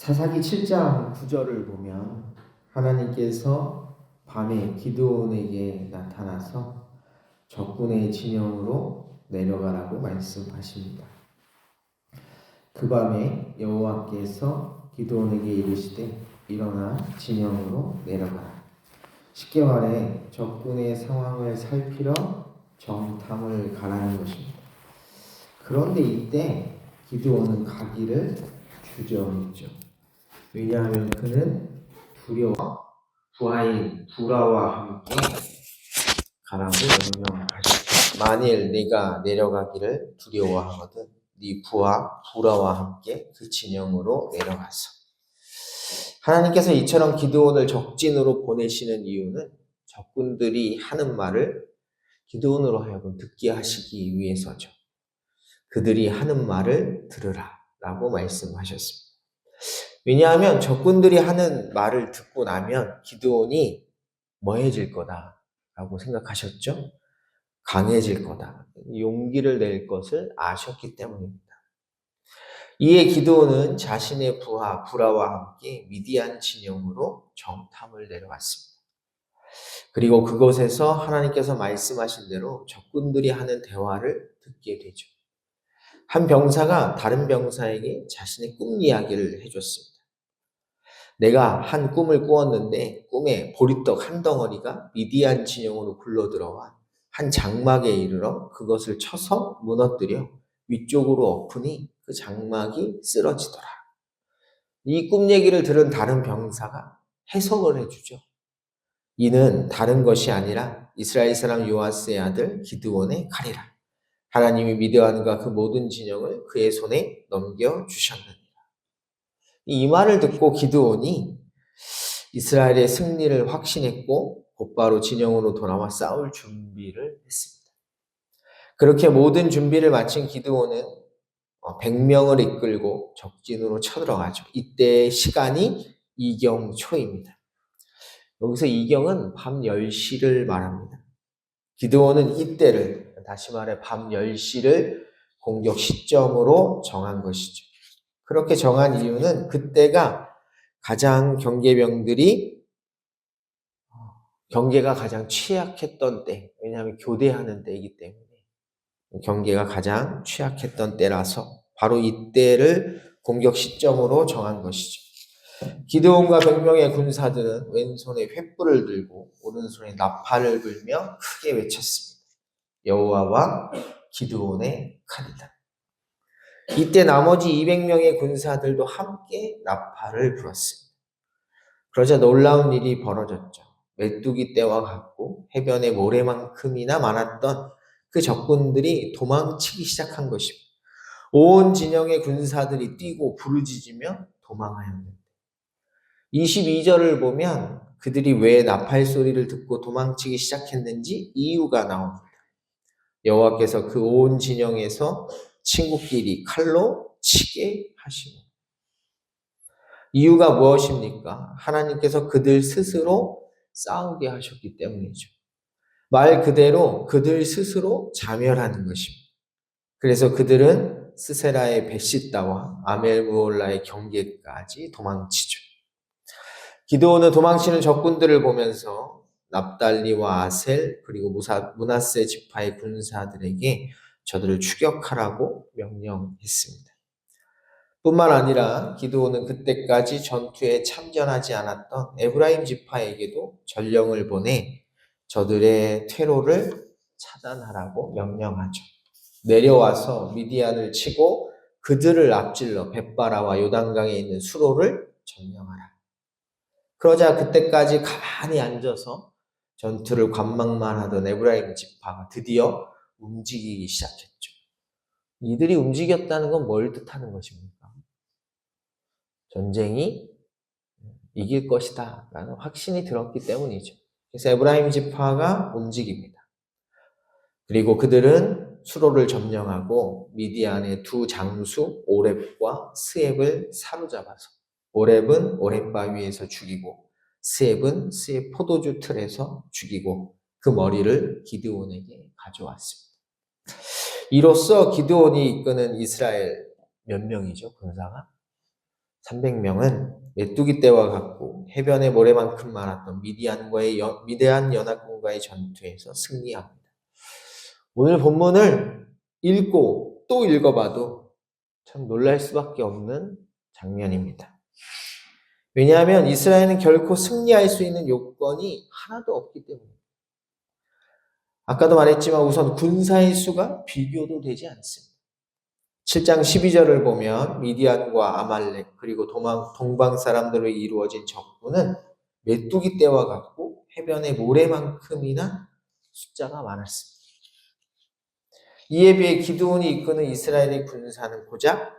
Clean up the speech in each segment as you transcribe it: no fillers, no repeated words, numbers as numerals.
사사기 7장 9절을 보면 하나님께서 밤에 기드온에게 나타나서 적군의 진영으로 내려가라고 말씀하십니다. 그 밤에 여호와께서 기드온에게 이르시되 일어나 진영으로 내려가라. 쉽게 말해 적군의 상황을 살피러 정탐을 가라는 것입니다. 그런데 이때 기드온은 가기를 주저했죠. 왜냐하면 그는 두려워 부하인 부라와 함께 가라고 명령하셨죠. 만일 네가 내려가기를 두려워하거든 네 부하 부라와 함께 그 진영으로 내려가서. 하나님께서 이처럼 기드온을 적진으로 보내시는 이유는 적군들이 하는 말을 기드온으로 하여금 듣게 하시기 위해서죠. 그들이 하는 말을 들으라 라고 말씀하셨습니다. 왜냐하면 적군들이 하는 말을 듣고 나면 기드온이 뭐해질 거다라고 생각하셨죠? 강해질 거다. 용기를 낼 것을 아셨기 때문입니다. 이에 기드온은 자신의 부하 부라와 함께 미디안 진영으로 정탐을 내려갔습니다. 그리고 그곳에서 하나님께서 말씀하신 대로 적군들이 하는 대화를 듣게 되죠. 한 병사가 다른 병사에게 자신의 꿈 이야기를 해줬습니다. 내가 한 꿈을 꾸었는데 꿈에 보리떡 한 덩어리가 미디안 진영으로 굴러들어와 한 장막에 이르러 그것을 쳐서 무너뜨려 위쪽으로 엎으니 그 장막이 쓰러지더라. 이 꿈 얘기를 들은 다른 병사가 해석을 해주죠. 이는 다른 것이 아니라 이스라엘 사람 요아스의 아들 기드온의 칼이라. 하나님이 미디안과 그 모든 진영을 그의 손에 넘겨주셨느니라. 이 말을 듣고 기드온이 이스라엘의 승리를 확신했고 곧바로 진영으로 돌아와 싸울 준비를 했습니다. 그렇게 모든 준비를 마친 기드온은 100명을 이끌고 적진으로 쳐들어가죠. 이때 시간이 이경초입니다. 여기서 이경은 밤 10시를 말합니다. 기드온은 이때를, 다시 말해 밤 10시를 공격 시점으로 정한 것이죠. 그렇게 정한 이유는 그때가 가장 경계가 가장 취약했던 때, 왜냐하면 교대하는 때이기 때문에 경계가 가장 취약했던 때라서 바로 이때를 공격 시점으로 정한 것이죠. 기드온과 100명의 군사들은 왼손에 횃불을 들고 오른손에 나팔을 불며 크게 외쳤습니다. 여호와와 기드온의 칼이다. 이때 나머지 200명의 군사들도 함께 나팔을 불었습니다. 그러자 놀라운 일이 벌어졌죠. 메뚜기 떼와 같고 해변의 모래만큼이나 많았던 그 적군들이 도망치기 시작한 것입니다. 온 진영의 군사들이 뛰고 부르짖으며 도망하였는데 22절을 보면 그들이 왜 나팔 소리를 듣고 도망치기 시작했는지 이유가 나옵니다. 여호와께서 그 온 진영에서 친구끼리 칼로 치게 하시고. 이유가 무엇입니까? 하나님께서 그들 스스로 싸우게 하셨기 때문이죠. 말 그대로 그들 스스로 자멸하는 것입니다. 그래서 그들은 스세라의 베시다와 아멜무올라의 경계까지 도망치죠. 기드온은 도망치는 적군들을 보면서 납달리와 아셀 그리고 므낫세 지파의 군사들에게 저들을 추격하라고 명령했습니다. 뿐만 아니라 기드온은 그때까지 전투에 참전하지 않았던 에브라임 지파에게도 전령을 보내 저들의 퇴로를 차단하라고 명령하죠. 내려와서 미디안을 치고 그들을 앞질러 벳바라와 요단강에 있는 수로를 점령하라. 그러자 그때까지 가만히 앉아서 전투를 관망만 하던 에브라임 지파가 드디어 움직이기 시작했죠. 이들이 움직였다는 건 뭘 뜻하는 것입니까? 전쟁이 이길 것이다 라는 확신이 들었기 때문이죠. 그래서 에브라임 지파가 움직입니다. 그리고 그들은 수로를 점령하고 미디안의 두 장수 오렙과 스앱을 사로잡아서 오렙은 오렙바위에서 죽이고 스앱은 스앱 포도주 틀에서 죽이고 그 머리를 기드온에게 가져왔습니다. 이로써 기드온이 이끄는 이스라엘 몇 명이죠? 군사가? 300명은 메뚜기 떼와 같고 해변의 모래만큼 많았던 미디안 연합군과의 전투에서 승리합니다. 오늘 본문을 읽고 또 읽어봐도 참 놀랄 수밖에 없는 장면입니다. 왜냐하면 이스라엘은 결코 승리할 수 있는 요건이 하나도 없기 때문입니다. 아까도 말했지만 우선 군사의 수가 비교도 되지 않습니다. 7장 12절을 보면 미디안과 아말렉 그리고 동방 사람들로 이루어진 적군은 메뚜기 떼와 같고 해변의 모래만큼이나 숫자가 많았습니다. 이에 비해 기드온이 이끄는 이스라엘의 군사는 고작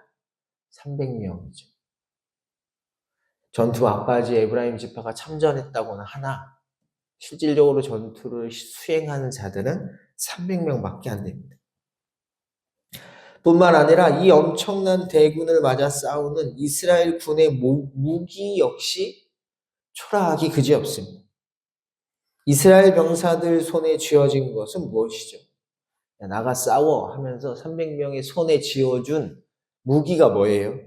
300명이죠. 전투 앞까지 에브라임 지파가 참전했다고는 하나 실질적으로 전투를 수행하는 자들은 300명밖에 안 됩니다. 뿐만 아니라 이 엄청난 대군을 맞아 싸우는 이스라엘 군의 무기 역시 초라하기 그지없습니다. 이스라엘 병사들 손에 쥐어진 것은 무엇이죠? 나가 싸워 하면서 300명의 손에 쥐어준 무기가 뭐예요?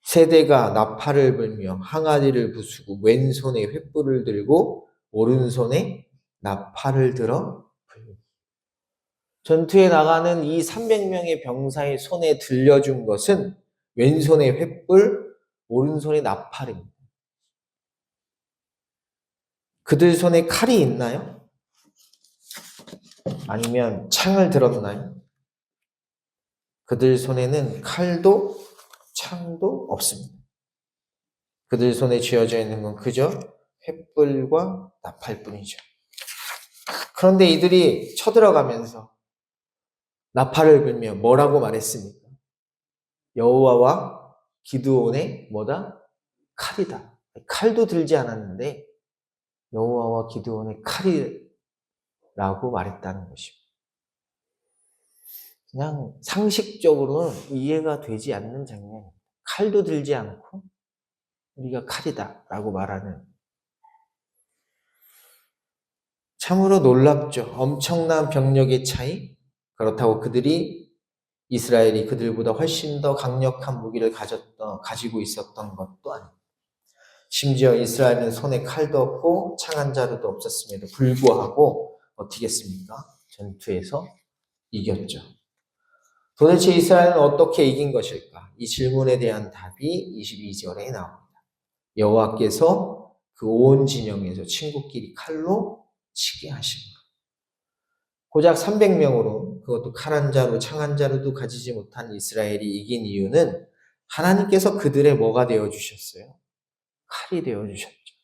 세대가 나팔을 불며 항아리를 부수고 왼손에 횃불을 들고 오른손에 나팔을 들어 불립니다. 전투에 나가는 이 300명의 병사의 손에 들려준 것은 왼손에 횃불, 오른손에 나팔입니다. 그들 손에 칼이 있나요? 아니면 창을 들었나요? 그들 손에는 칼도 창도 없습니다. 그들 손에 쥐어져 있는 건 그저 횃불과 나팔뿐이죠. 그런데 이들이 쳐들어가면서 나팔을 불며 뭐라고 말했습니까? 여호와와 기드온의 뭐다? 칼이다. 칼도 들지 않았는데 여호와와 기드온의 칼이라고 말했다는 것입니다. 그냥 상식적으로는 이해가 되지 않는 장면입니다. 칼도 들지 않고 우리가 칼이다라고 말하는, 참으로 놀랍죠. 엄청난 병력의 차이. 그렇다고 이스라엘이 그들보다 훨씬 더 강력한 무기를 가지고 있었던 것도 아닙니다. 심지어 이스라엘은 손에 칼도 없고 창 한 자루도 없었음에도 불구하고 어떻게 했습니까? 전투에서 이겼죠. 도대체 이스라엘은 어떻게 이긴 것일까? 이 질문에 대한 답이 22절에 나옵니다. 여호와께서 그 온 진영에서 친구끼리 칼로 치게 하십니다. 고작 300명으로 그것도 칼 한 자루, 창 한 자루도 가지지 못한 이스라엘이 이긴 이유는 하나님께서 그들의 뭐가 되어주셨어요? 칼이 되어주셨죠.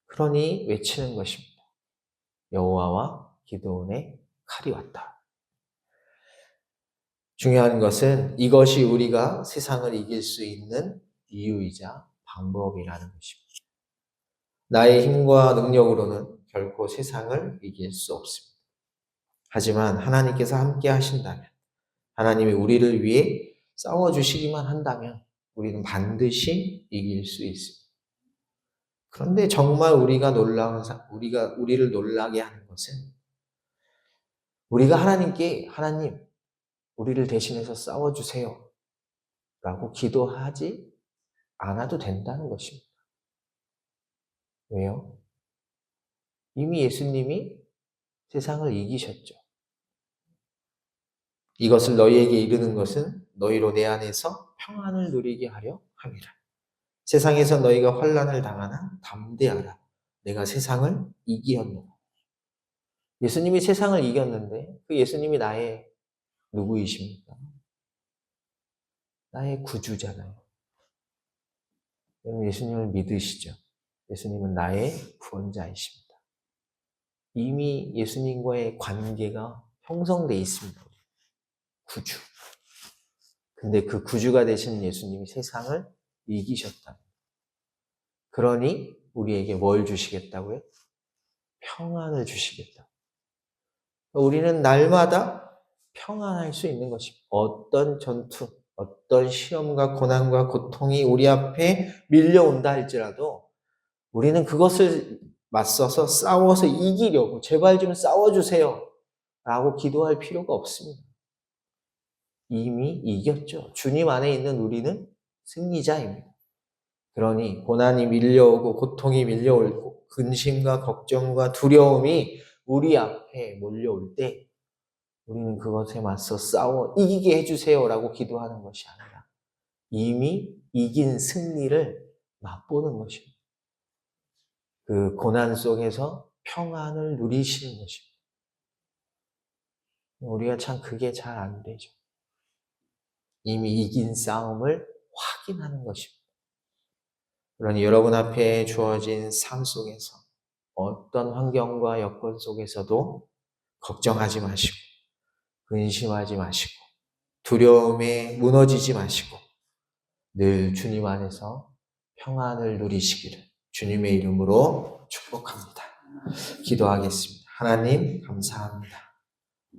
그러니 외치는 것입니다. 여호와와 기드온의 칼이 왔다. 중요한 것은 이것이 우리가 세상을 이길 수 있는 이유이자 방법이라는 것입니다. 나의 힘과 능력으로는 결코 세상을 이길 수 없습니다. 하지만 하나님께서 함께 하신다면, 하나님이 우리를 위해 싸워주시기만 한다면 우리는 반드시 이길 수 있습니다. 그런데 정말 우리를 놀라게 하는 것은 우리가 하나님, 우리를 대신해서 싸워주세요 라고 기도하지 않아도 된다는 것입니다. 왜요? 이미 예수님이 세상을 이기셨죠. 이것을 너희에게 이르는 것은 너희로 내 안에서 평안을 누리게 하려 함이라. 세상에서 너희가 환난을 당하나 담대하라. 내가 세상을 이기었노라. 예수님이 세상을 이겼는데 그 예수님이 나의 누구이십니까? 나의 구주잖아요. 여러분 예수님을 믿으시죠? 예수님은 나의 구원자이십니다. 이미 예수님과의 관계가 형성되어 있습니다. 구주. 근데 그 구주가 되신 예수님이 세상을 이기셨다. 그러니 우리에게 뭘 주시겠다고요? 평안을 주시겠다. 우리는 날마다 평안할 수 있는 것입니다. 어떤 전투, 어떤 시험과 고난과 고통이 우리 앞에 밀려온다 할지라도 우리는 그것을 맞서서 싸워서 이기려고 제발 좀 싸워주세요 라고 기도할 필요가 없습니다. 이미 이겼죠. 주님 안에 있는 우리는 승리자입니다. 그러니 고난이 밀려오고 고통이 밀려오고 근심과 걱정과 두려움이 우리 앞에 몰려올 때 우리는 그것에 맞서 싸워 이기게 해주세요라고 기도하는 것이 아니라 이미 이긴 승리를 맛보는 것입니다. 그 고난 속에서 평안을 누리시는 것입니다. 우리가 참 그게 잘 안 되죠. 이미 이긴 싸움을 확인하는 것입니다. 그러니 여러분 앞에 주어진 삶 속에서 어떤 환경과 여건 속에서도 걱정하지 마시고 근심하지 마시고 두려움에 무너지지 마시고 늘 주님 안에서 평안을 누리시기를 주님의 이름으로 축복합니다. 기도하겠습니다. 하나님 감사합니다.